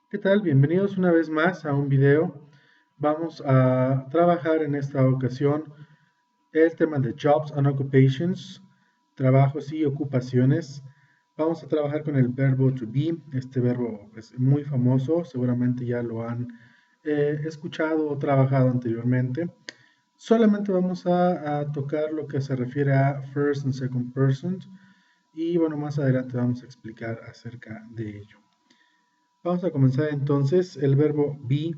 ¿Qué tal? Bienvenidos una vez más a un video. Vamos a trabajar en esta ocasión el tema de Jobs and Occupations, trabajos y ocupaciones. Vamos a trabajar con el verbo to be. Este verbo es muy famoso, seguramente ya lo han escuchado o trabajado anteriormente. Solamente vamos a tocar lo que se refiere a first and second person y bueno, más adelante vamos a explicar acerca de ello. Vamos a comenzar entonces el verbo be,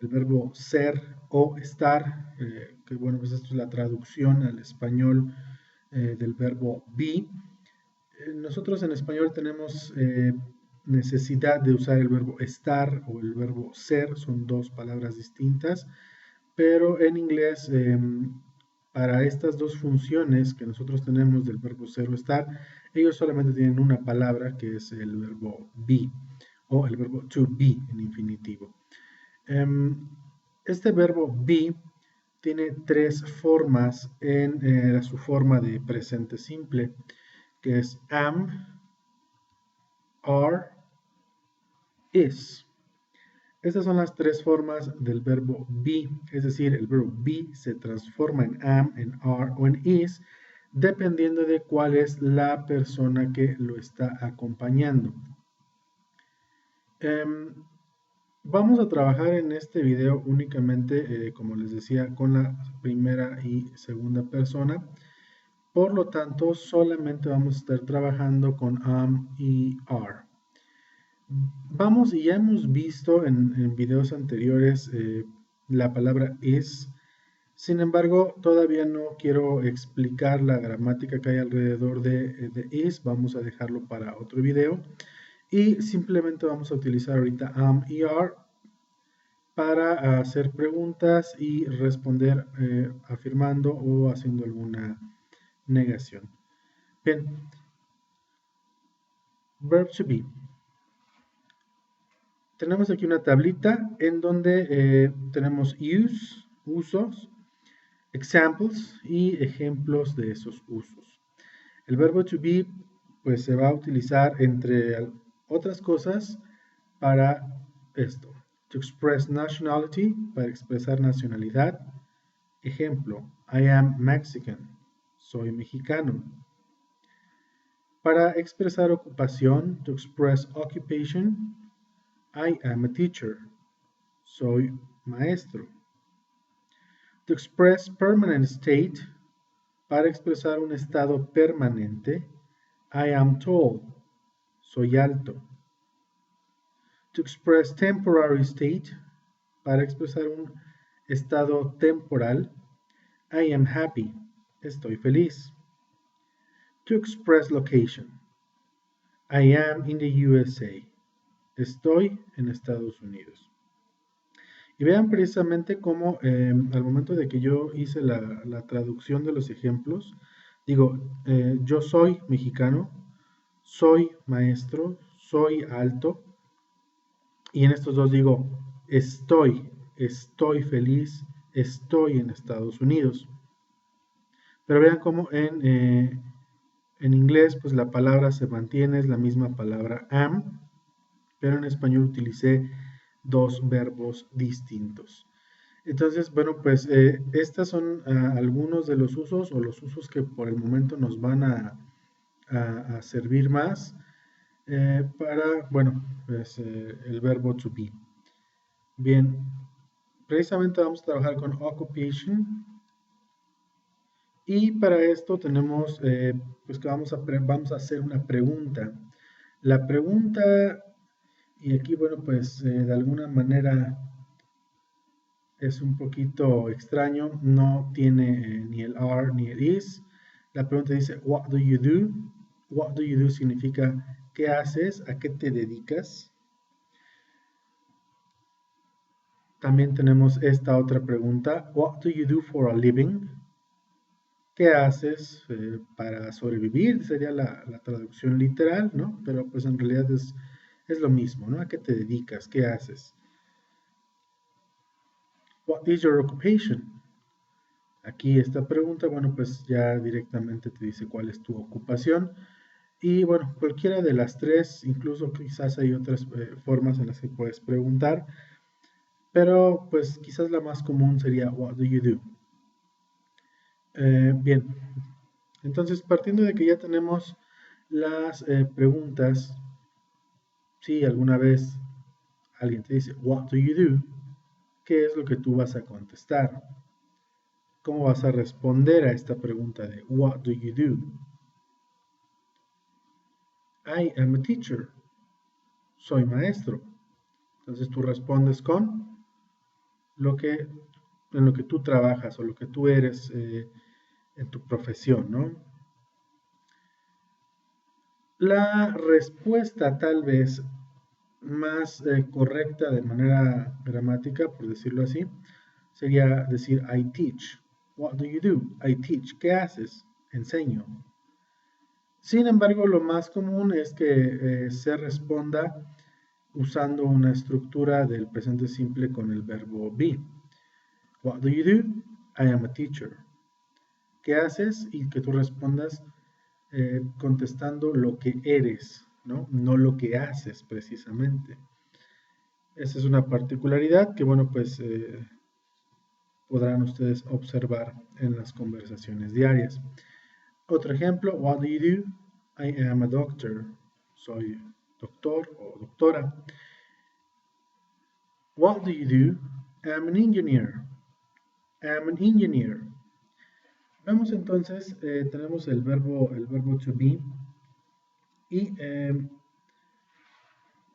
el verbo ser o estar, que bueno, pues esto es la traducción al español del verbo be. Nosotros en español tenemos necesidad de usar el verbo estar o el verbo ser, son dos palabras distintas, pero en inglés para estas dos funciones que nosotros tenemos del verbo ser o estar, ellos solamente tienen una palabra que es el verbo be o el verbo to be en infinitivo. Este verbo be tiene tres formas en su forma de presente simple, que es am, are, is. Estas son las tres formas del verbo be, es decir, el verbo be se transforma en am, en are o en is, dependiendo de cuál es la persona que lo está acompañando. Vamos a trabajar en este video únicamente, como les decía, con la primera y segunda persona. Por lo tanto, solamente vamos a estar trabajando con am y are. Vamos, y ya hemos visto en videos anteriores la palabra is. Sin embargo, todavía no quiero explicar la gramática que hay alrededor de is. Vamos a dejarlo para otro video. Y simplemente vamos a utilizar ahorita am y are para hacer preguntas y responder afirmando o haciendo alguna negación. Bien, verb to be. Tenemos aquí una tablita en donde tenemos use, usos, examples y ejemplos de esos usos. El verbo to be pues se va a utilizar entre otras cosas para esto. To express nationality, para expresar nacionalidad. Ejemplo, I am Mexican, soy mexicano. Para expresar ocupación, to express occupation, I am a teacher, soy maestro. To express permanent state, para expresar un estado permanente, I am tall, soy alto. To express temporary state, para expresar un estado temporal, I am happy, estoy feliz. To express location, I am in the USA, estoy en Estados Unidos. Y vean precisamente cómo al momento de que yo hice la traducción de los ejemplos, digo, yo soy mexicano, soy maestro, soy alto, y en estos dos digo, estoy feliz, estoy en Estados Unidos. Pero vean cómo en inglés pues la palabra se mantiene, es la misma palabra am, pero en español utilicé dos verbos distintos. Entonces, bueno, pues estos son algunos de los usos o los usos que por el momento nos van a servir más para, bueno, pues el verbo to be. Bien, precisamente vamos a trabajar con occupation y para esto tenemos, pues que vamos a hacer una pregunta. La pregunta, y aquí, bueno, pues de alguna manera es un poquito extraño, no tiene ni el are ni el is. La pregunta dice, what do you do? What do you do significa, ¿qué haces? ¿A qué te dedicas? También tenemos esta otra pregunta, what do you do for a living? ¿Qué haces para sobrevivir? Sería la traducción literal, ¿no? Pero pues en realidad es lo mismo, ¿no? ¿A qué te dedicas? ¿Qué haces? What is your occupation? Aquí esta pregunta, bueno, pues ya directamente te dice cuál es tu ocupación. Y bueno, cualquiera de las tres, incluso quizás hay otras formas en las que puedes preguntar, pero pues quizás la más común sería What do you do? Bien, entonces partiendo de que ya tenemos las preguntas, si alguna vez alguien te dice What do you do? ¿Qué es lo que tú vas a contestar? ¿Cómo vas a responder a esta pregunta de What do you do? I am a teacher. Soy maestro. Entonces tú respondes con lo que, en lo que tú trabajas o lo que tú eres en tu profesión, ¿no? La respuesta tal vez más correcta de manera gramática, por decirlo así, sería decir I teach. What do you do? I teach. ¿Qué haces? Enseño. Sin embargo, lo más común es que se responda usando una estructura del presente simple con el verbo be. What do you do? I am a teacher. ¿Qué haces? Y que tú respondas contestando lo que eres, ¿no? No lo que haces precisamente. Esa es una particularidad que, bueno, pues podrán ustedes observar en las conversaciones diarias. Otro ejemplo, what do you do? I am a doctor. Soy doctor o doctora. What do you do? I'm an engineer. I'm an engineer. Vemos entonces, tenemos el verbo to be y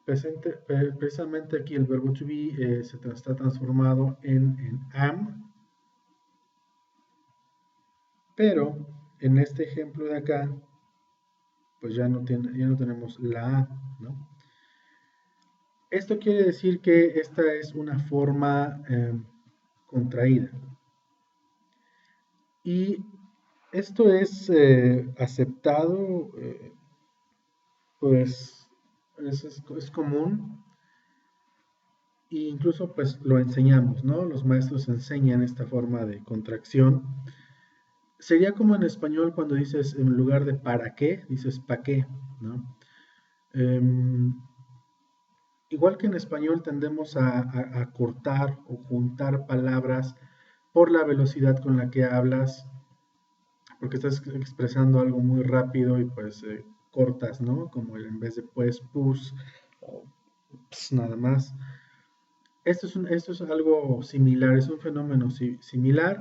precisamente aquí el verbo to be está transformado en am, pero en este ejemplo de acá, pues ya no tenemos la A, ¿no? Esto quiere decir que esta es una forma contraída. Y esto es aceptado, pues es común e incluso pues lo enseñamos, ¿no? Los maestros enseñan esta forma de contracción. Sería como en español cuando dices, en lugar de para qué, dices pa' qué, ¿no? Em, igual que en español tendemos a cortar o juntar palabras por la velocidad con la que hablas, porque estás expresando algo muy rápido y pues cortas, ¿no? Como en vez de pues, pus o ps, nada más. Esto es algo similar, es un fenómeno similar.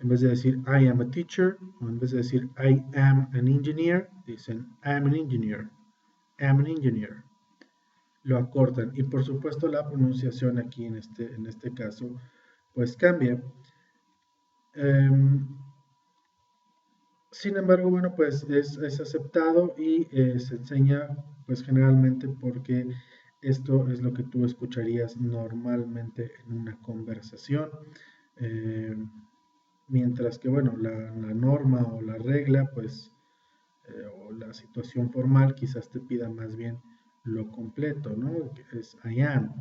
En vez de decir I am a teacher, o en vez de decir I am an engineer, dicen I'm an engineer, I'm an engineer. Lo acortan y por supuesto la pronunciación aquí en este caso pues cambia. Um, Sin embargo, bueno, pues es aceptado y se enseña pues generalmente porque esto es lo que tú escucharías normalmente en una conversación. Eh, Mientras que, bueno, la norma o la regla, pues, o la situación formal quizás te pida más bien lo completo, ¿no? Que es I am.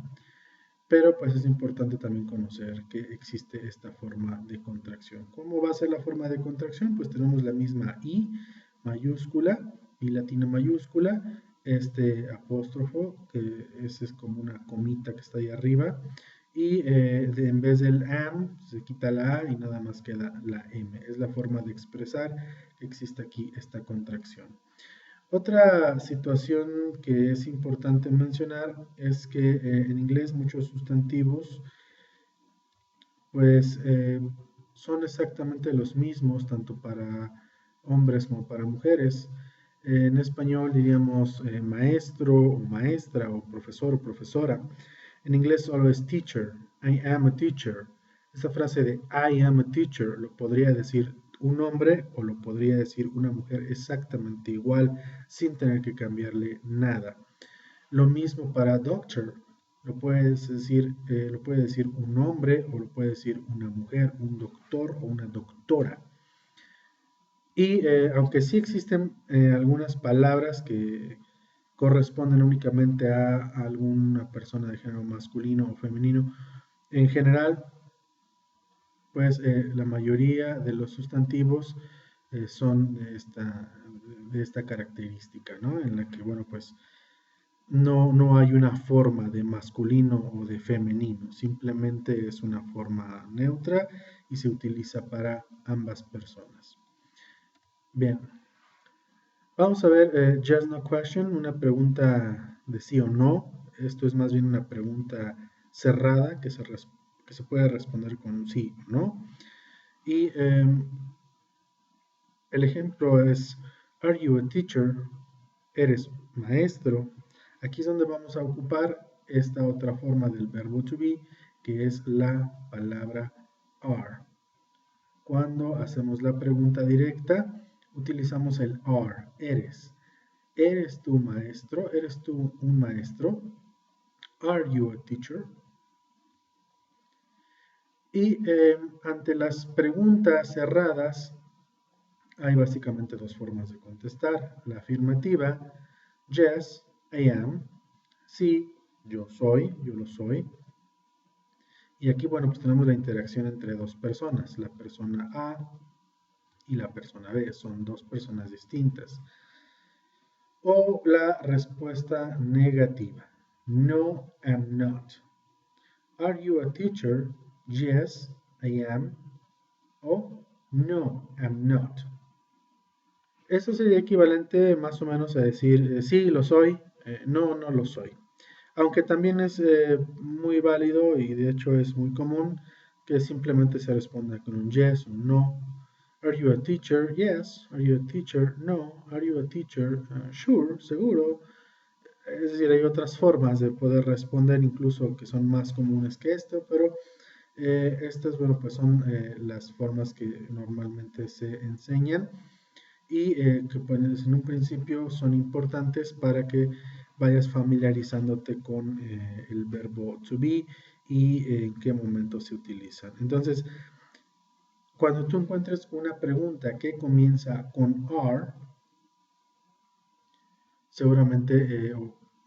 Pero pues es importante también conocer que existe esta forma de contracción. ¿Cómo va a ser la forma de contracción? Pues tenemos la misma I mayúscula, I latina mayúscula, este apóstrofo, que ese es como una comita que está ahí arriba, y en vez del am se quita la A y nada más queda la M. Es la forma de expresar que existe aquí esta contracción. Otra situación que es importante mencionar es que en inglés muchos sustantivos pues son exactamente los mismos tanto para hombres como para mujeres. En español diríamos maestro o maestra o profesor o profesora. En inglés solo es teacher. I am a teacher. Esa frase de I am a teacher lo podría decir un hombre o lo podría decir una mujer exactamente igual sin tener que cambiarle nada. Lo mismo para doctor. Lo puede decir un hombre o lo puede decir una mujer, un doctor o una doctora. Y aunque sí existen algunas palabras que corresponden únicamente a alguna persona de género masculino o femenino, en general, pues la mayoría de los sustantivos son de esta característica, ¿no? En la que, bueno, pues no hay una forma de masculino o de femenino, simplemente es una forma neutra y se utiliza para ambas personas. Bien, vamos a ver Just No Question, una pregunta de sí o no. Esto es más bien una pregunta cerrada que se puede responder con sí o no. Y el ejemplo es, Are you a teacher? ¿Eres maestro? Aquí es donde vamos a ocupar esta otra forma del verbo to be, que es la palabra are. Cuando hacemos la pregunta directa, utilizamos el are, eres. ¿Eres tú maestro? ¿Eres tú un maestro? Are you a teacher? Y ante las preguntas cerradas, hay básicamente dos formas de contestar. La afirmativa, yes, I am. Sí, yo soy, yo lo soy. Y aquí, bueno, pues tenemos la interacción entre dos personas, la persona A y la persona B. Son dos personas distintas. O la respuesta negativa, no, I'm not. Are you a teacher? Yes, I am. O no, I'm not. Eso sería equivalente más o menos a decir sí, lo soy, no, no lo soy. Aunque también es muy válido y de hecho es muy común que simplemente se responda con un yes, un no. Are you a teacher? Yes. Are you a teacher? No. Are you a teacher? Sure, seguro. Es decir, hay otras formas de poder responder incluso que son más comunes que esto, pero estas, bueno, pues son las formas que normalmente se enseñan y que pues en un principio son importantes para que vayas familiarizándote con el verbo to be y en qué momento se utilizan. Entonces, cuando tú encuentres una pregunta que comienza con are, seguramente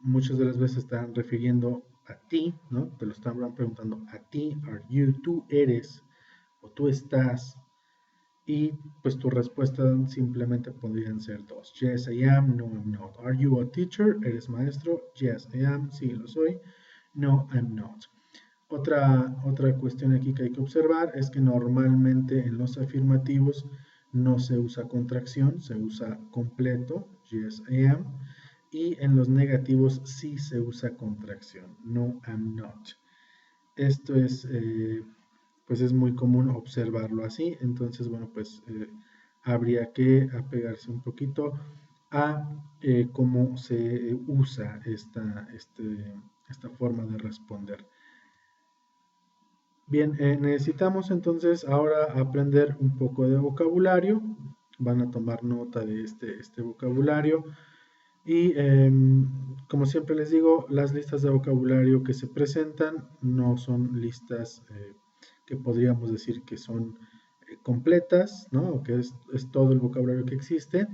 muchas de las veces están refiriendo a ti, ¿no? Te lo están preguntando a ti, are you, tú eres o tú estás. Y pues tu respuesta simplemente podrían ser dos. Yes, I am. No, I'm not. Are you a teacher? ¿Eres maestro? Yes, I am. Sí, lo soy. No, I'm not. Otra cuestión aquí que hay que observar es que normalmente en los afirmativos no se usa contracción, se usa completo. Yes, I am. Y en los negativos sí se usa contracción. No, I'm not. Esto es pues es muy común observarlo así. Entonces, bueno, pues habría que apegarse un poquito a cómo se usa esta forma de responder. Bien, necesitamos entonces ahora aprender un poco de vocabulario. Van a tomar nota de este vocabulario. Y como siempre les digo, las listas de vocabulario que se presentan no son listas que podríamos decir que son completas, ¿no? O que es todo el vocabulario que existe,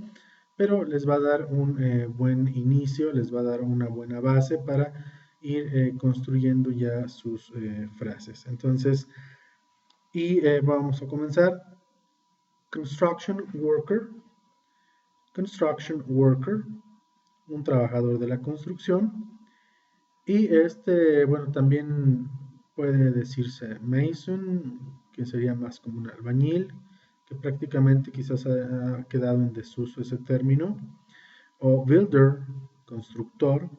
pero les va a dar un buen inicio, les va a dar una buena base para ir construyendo ya sus frases. Entonces, vamos a comenzar. Construction worker, un trabajador de la construcción. Y bueno, también puede decirse mason, que sería más como un albañil, que prácticamente quizás ha quedado en desuso ese término. O builder, constructor,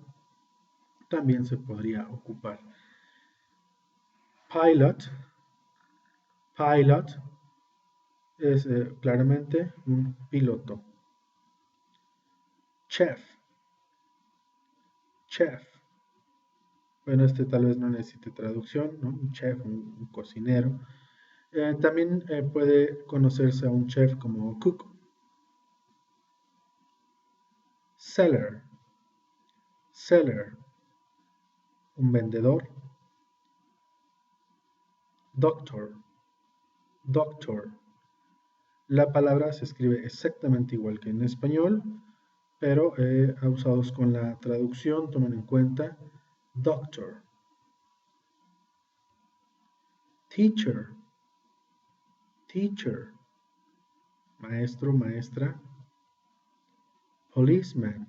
también se podría ocupar. Pilot es claramente un piloto. Chef. Bueno, tal vez no necesite traducción, ¿no? Un chef, un cocinero. También puede conocerse a un chef como cook. Seller, un vendedor. Doctor. La palabra se escribe exactamente igual que en español, pero usados con la traducción, tomen en cuenta doctor. Teacher, maestro, maestra. Policeman,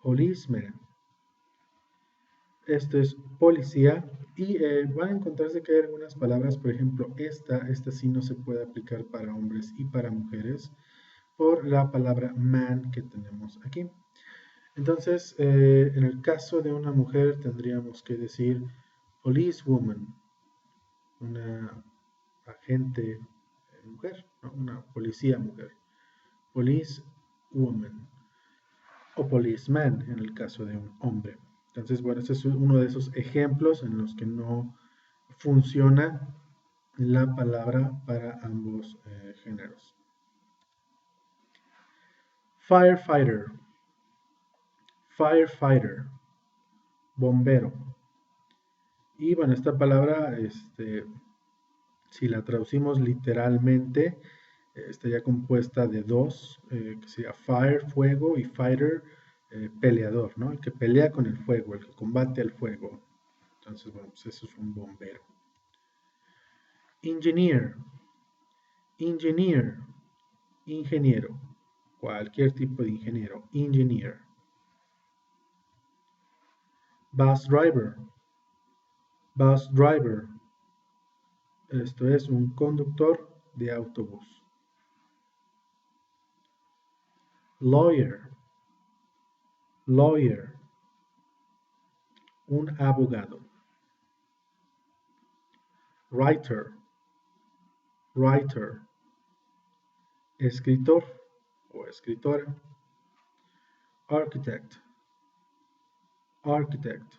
policeman. Esto es policía y van a encontrarse que hay algunas palabras, por ejemplo, esta sí no se puede aplicar para hombres y para mujeres por la palabra man que tenemos aquí. Entonces, en el caso de una mujer tendríamos que decir policewoman, una agente mujer, ¿no? Una policía mujer, policewoman o policeman en el caso de un hombre. Entonces, bueno, este es uno de esos ejemplos en los que no funciona la palabra para ambos géneros. Firefighter, firefighter, bombero. Y bueno, esta palabra, si la traducimos literalmente, estaría compuesta de dos, que sería fire, fuego, y fighter, peleador, ¿no? El que pelea con el fuego, el que combate al fuego. Entonces, bueno, pues eso es un bombero. Engineer, engineer, ingeniero, cualquier tipo de ingeniero, engineer. Bus driver, bus driver, esto es un conductor de autobús. Lawyer, lawyer, un abogado. Writer, writer, escritor o escritora. Architect, architect,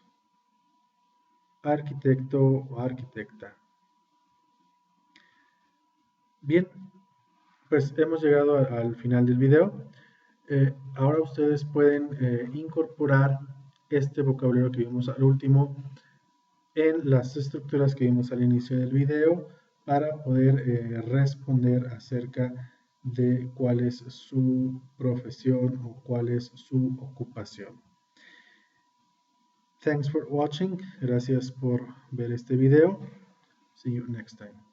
arquitecto o arquitecta. Bien, pues hemos llegado al final del video. Ahora ustedes pueden incorporar este vocabulario que vimos al último en las estructuras que vimos al inicio del video para poder responder acerca de cuál es su profesión o cuál es su ocupación. Thanks for watching. Gracias por ver este video. See you next time.